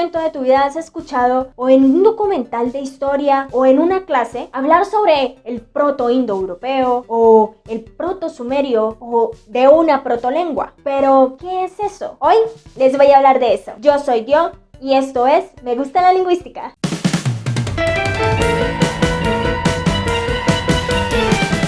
momento de tu vida has escuchado o en un documental de historia o en una clase hablar sobre el proto-indoeuropeo o el proto-sumerio o de una protolengua? Pero, ¿qué es eso? Hoy les voy a hablar de eso. Yo soy Dio y esto es Me Gusta la Lingüística.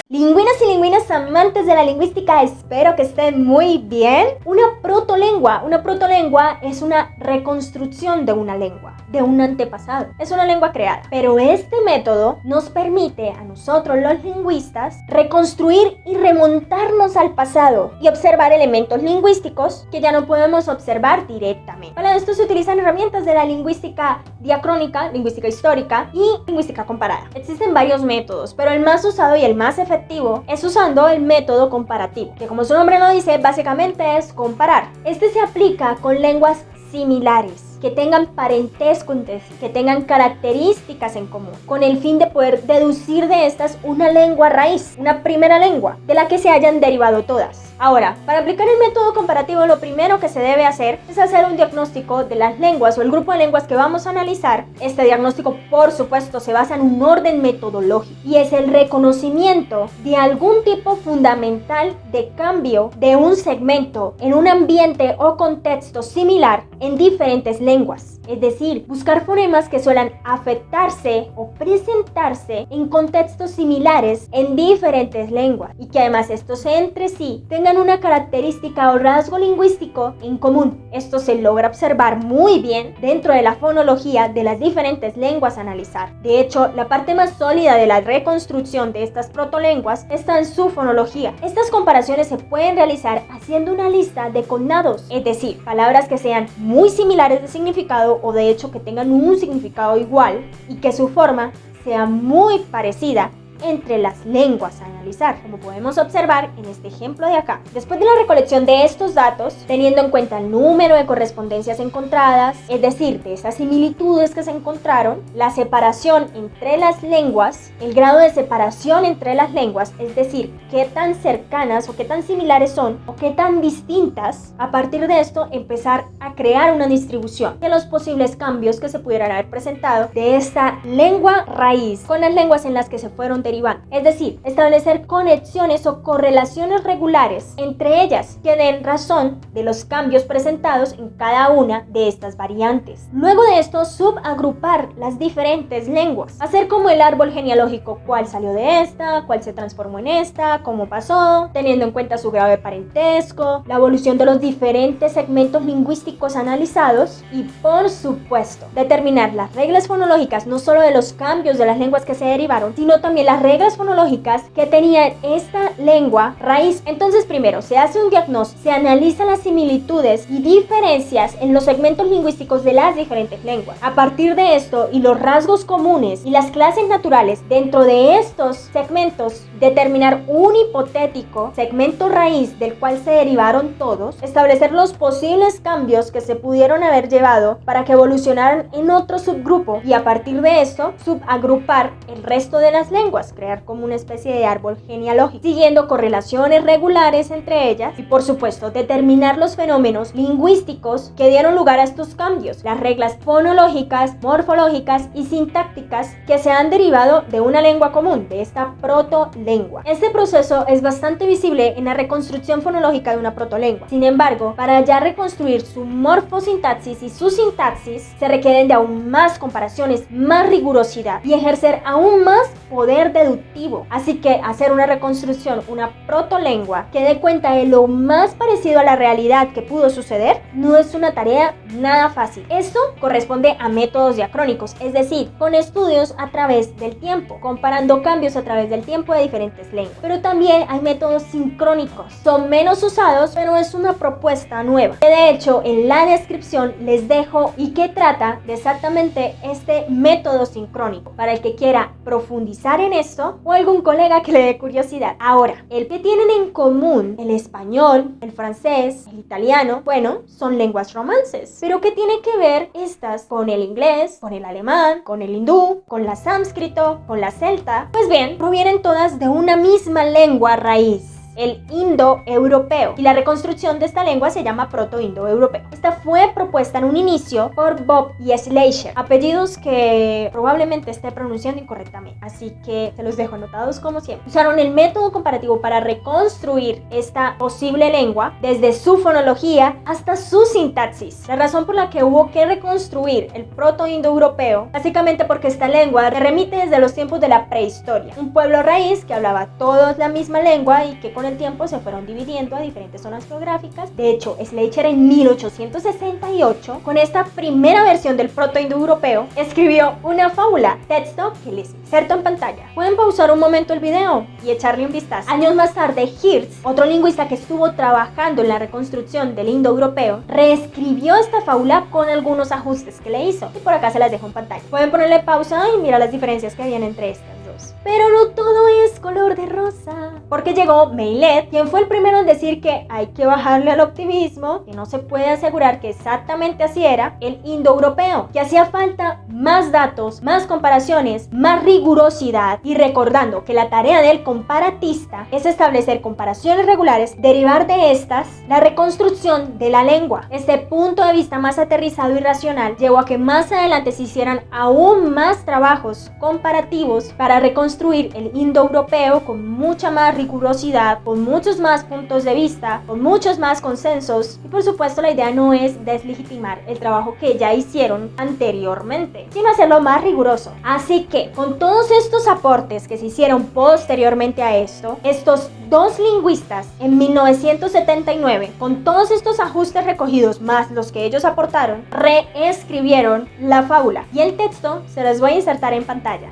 Lingüinas y lingüinas amantes de la lingüística, espero que estén muy bien. Una protolengua es una reconstrucción de una lengua, de un antepasado. Es una lengua creada. Pero este método nos permite a nosotros los lingüistas reconstruir y remontarnos al pasado y observar elementos lingüísticos que ya no podemos observar directamente. Para esto se utilizan herramientas de la lingüística diacrónica, lingüística histórica y lingüística comparada. Existen varios métodos, pero el más usado y el más efectivo es usando el método comparativo, que como su nombre lo dice, básicamente es comparar. Este se aplica con lenguas similares, que tengan parentesco, que tengan características en común, con el fin de poder deducir de estas una lengua raíz, una primera lengua, de la que se hayan derivado todas. Ahora, para aplicar el método comparativo, lo primero que se debe hacer es hacer un diagnóstico de las lenguas o el grupo de lenguas que vamos a analizar. Este diagnóstico, por supuesto, se basa en un orden metodológico y es el reconocimiento de algún tipo fundamental de cambio de un segmento en un ambiente o contexto similar en diferentes lenguas. Es decir, buscar fonemas que suelen afectarse o presentarse en contextos similares en diferentes lenguas y que además estos entre sí tengan una característica o rasgo lingüístico en común. Esto se logra observar muy bien dentro de la fonología de las diferentes lenguas a analizar. De hecho, la parte más sólida de la reconstrucción de estas protolenguas está en su fonología. Estas comparaciones se pueden realizar haciendo una lista de connados, es decir, palabras que sean muy similares de significado o de hecho que tengan un significado igual y que su forma sea muy parecida entre las lenguas a analizar, como podemos observar en este ejemplo de acá. Después de la recolección de estos datos, teniendo en cuenta el número de correspondencias encontradas, es decir, de esas similitudes que se encontraron, la separación entre las lenguas, el grado de separación entre las lenguas, es decir, qué tan cercanas o qué tan similares son o qué tan distintas, a partir de esto empezar a crear una distribución de los posibles cambios que se pudieran haber presentado de esta lengua raíz con las lenguas en las que se fueron derivando. Es decir, establecer conexiones o correlaciones regulares entre ellas que den razón de los cambios presentados en cada una de estas variantes. Luego de esto, subagrupar las diferentes lenguas, hacer como el árbol genealógico, cuál salió de esta, cuál se transformó en esta, cómo pasó, teniendo en cuenta su grado de parentesco, la evolución de los diferentes segmentos lingüísticos analizados y, por supuesto, determinar las reglas fonológicas no solo de los cambios de las lenguas que se derivaron, sino también las reglas fonológicas que tenía esta lengua raíz. Entonces, primero se hace un diagnóstico, se analiza las similitudes y diferencias en los segmentos lingüísticos de las diferentes lenguas. A partir de esto y los rasgos comunes y las clases naturales dentro de estos segmentos, determinar un hipotético segmento raíz del cual se derivaron todos, establecer los posibles cambios que se pudieron haber llevado para que evolucionaran en otro subgrupo y a partir de esto subagrupar el resto de las lenguas, crear como una especie de árbol genealógico, siguiendo correlaciones regulares entre ellas y por supuesto determinar los fenómenos lingüísticos que dieron lugar a estos cambios, las reglas fonológicas, morfológicas y sintácticas que se han derivado de una lengua común, de esta protolengua. Este proceso es bastante visible en la reconstrucción fonológica de una protolengua. Sin embargo, para ya reconstruir su morfosintaxis y su sintaxis, se requieren de aún más comparaciones, más rigurosidad y ejercer aún más poder deductivo. Así que hacer una reconstrucción, una protolengua que dé cuenta de lo más parecido a la realidad que pudo suceder, no es una tarea nada fácil. Esto corresponde a métodos diacrónicos, es decir, con estudios a través del tiempo, comparando cambios a través del tiempo de diferentes lenguas. Pero también hay métodos sincrónicos. Son menos usados, pero es una propuesta nueva, que de hecho en la descripción les dejo y que trata de exactamente este método sincrónico, para el que quiera profundizar en esto o algún colega que le dé curiosidad. Ahora, el que tienen en común el español, el francés, el italiano, bueno, son lenguas romances. Pero ¿qué tiene que ver estas con el inglés, con el alemán, con el hindú, con la sánscrito, con la celta? Pues bien, provienen todas de una misma lengua raíz. el indoeuropeo, y la reconstrucción de esta lengua se llama proto-indoeuropeo. Esta fue propuesta en un inicio por Bob y Schleicher, apellidos que probablemente esté pronunciando incorrectamente, así que se los dejo anotados como siempre. Usaron el método comparativo para reconstruir esta posible lengua desde su fonología hasta su sintaxis. La razón por la que hubo que reconstruir el proto-indoeuropeo, básicamente porque esta lengua remite desde los tiempos de la prehistoria, un pueblo raíz que hablaba todos la misma lengua y que con el tiempo se fueron dividiendo a diferentes zonas geográficas. De hecho, Schleicher en 1868, con esta primera versión del proto-indoeuropeo, escribió una fábula, texto que les inserto en pantalla. Pueden pausar un momento el video y echarle un vistazo. Años más tarde, Hirsch, otro lingüista que estuvo trabajando en la reconstrucción del indoeuropeo, reescribió esta fábula con algunos ajustes que le hizo, y por acá se las dejo en pantalla. Pueden ponerle pausa y mirar las diferencias que habían entre estas dos. Pero no todo es color de rosa, porque llegó Meillet, quien fue el primero en decir que hay que bajarle al optimismo, que no se puede asegurar que exactamente así era el indoeuropeo, que hacía falta más datos, más comparaciones, más rigurosidad, y recordando que la tarea del comparatista es establecer comparaciones regulares, derivar de estas la reconstrucción de la lengua. Este punto de vista más aterrizado y racional llevó a que más adelante se hicieran aún más trabajos comparativos para reconstruir el indoeuropeo con mucha más rigurosidad, con muchos más puntos de vista, con muchos más consensos, y por supuesto la idea no es deslegitimar el trabajo que ya hicieron anteriormente, sino hacerlo más riguroso. Así que con todos estos aportes que se hicieron posteriormente a esto, estos dos lingüistas en 1979, con todos estos ajustes recogidos más los que ellos aportaron, reescribieron la fábula, y el texto se los voy a insertar en pantalla.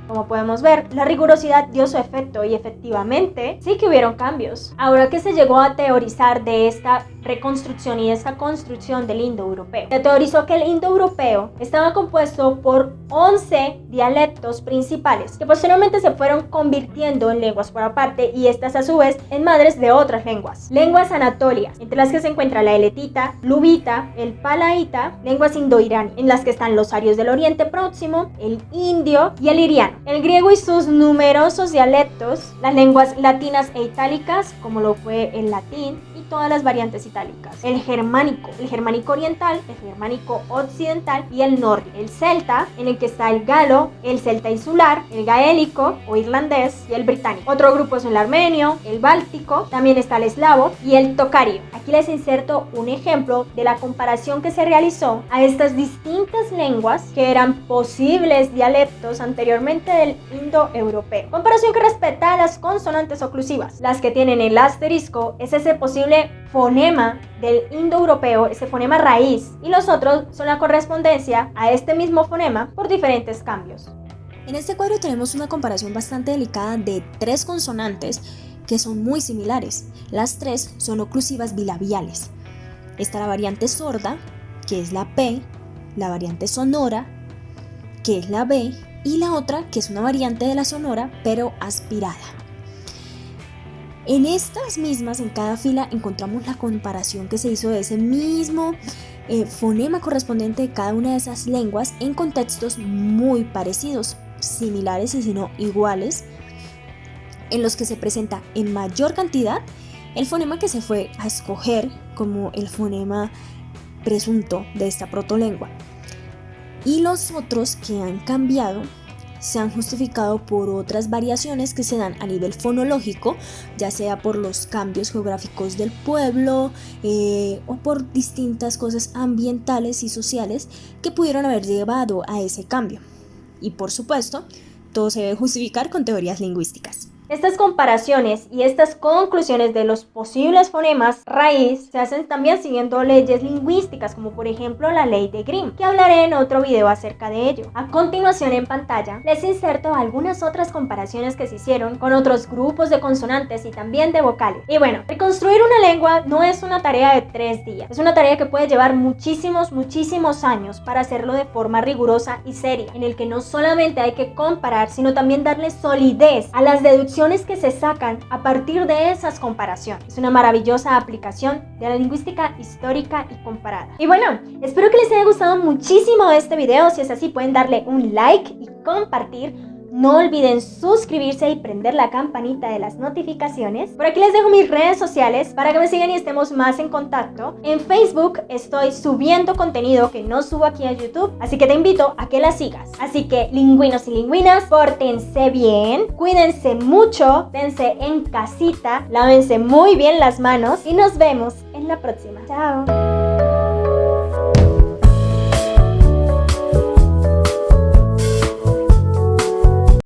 Como podemos ver, la rigurosidad dio su efecto y efectivamente sí que hubieron cambios. Ahora que se llegó a teorizar de esta reconstrucción y esta construcción del indoeuropeo, se teorizó que el indoeuropeo estaba compuesto por 11 dialectos principales que posteriormente se fueron convirtiendo en lenguas por aparte, y estas a su vez en madres de otras lenguas. Lenguas anatolias, entre las que se encuentra la eletita, lubita, el palaita, lenguas indoiraníes, en las que están los arios del Oriente Próximo, el indio y el iriano. El griego y sus numerosos dialectos, las lenguas latinas e itálicas, como lo fue el latín, y todas las variantes itálicas. El germánico oriental, el germánico occidental y el nórdico. El celta, en el que está el galo, el celta insular, el gaélico o irlandés y el británico. Otro grupo son el armenio, el báltico, también está el eslavo y el tocario. Aquí les inserto un ejemplo de la comparación que se realizó a estas distintas lenguas que eran posibles dialectos anteriormente del indoeuropeo. Comparación que respeta a las consonantes oclusivas. Las que tienen el asterisco es ese posible fonema del indoeuropeo, ese fonema raíz, y los otros son la correspondencia a este mismo fonema por diferentes cambios. En este cuadro tenemos una comparación bastante delicada de tres consonantes que son muy similares. Las tres son oclusivas bilabiales. Está la variante sorda, que es la P, la variante sonora, que es la B, y la otra, que es una variante de la sonora, pero aspirada. En estas mismas, en cada fila, encontramos la comparación que se hizo de ese mismo fonema correspondiente de cada una de esas lenguas en contextos muy parecidos, similares y si no iguales, en los que se presenta en mayor cantidad el fonema que se fue a escoger como el fonema presunto de esta protolengua. Y los otros que han cambiado se han justificado por otras variaciones que se dan a nivel fonológico, ya sea por los cambios geográficos del pueblo o por distintas cosas ambientales y sociales que pudieron haber llevado a ese cambio. Y por supuesto, todo se debe justificar con teorías lingüísticas. Estas comparaciones y estas conclusiones de los posibles fonemas raíz se hacen también siguiendo leyes lingüísticas, como por ejemplo la ley de Grimm, que hablaré en otro video acerca de ello. A continuación en pantalla les inserto algunas otras comparaciones que se hicieron con otros grupos de consonantes y también de vocales. Y bueno, reconstruir una lengua no es una tarea de 3 días, es una tarea que puede llevar muchísimos años para hacerlo de forma rigurosa y seria, en el que no solamente hay que comparar, sino también darle solidez a las deducciones que se sacan a partir de esas comparaciones. Es una maravillosa aplicación de la lingüística histórica y comparada. Y bueno, espero que les haya gustado muchísimo este video. Si es así, pueden darle un like y compartir. No olviden suscribirse y prender la campanita de las notificaciones. Por aquí les dejo mis redes sociales para que me sigan y estemos más en contacto. En Facebook estoy subiendo contenido que no subo aquí a YouTube, así que te invito a que la sigas. Así que lingüinos y lingüinas, pórtense bien, cuídense mucho, dense en casita, lávense muy bien las manos y nos vemos en la próxima. Chao.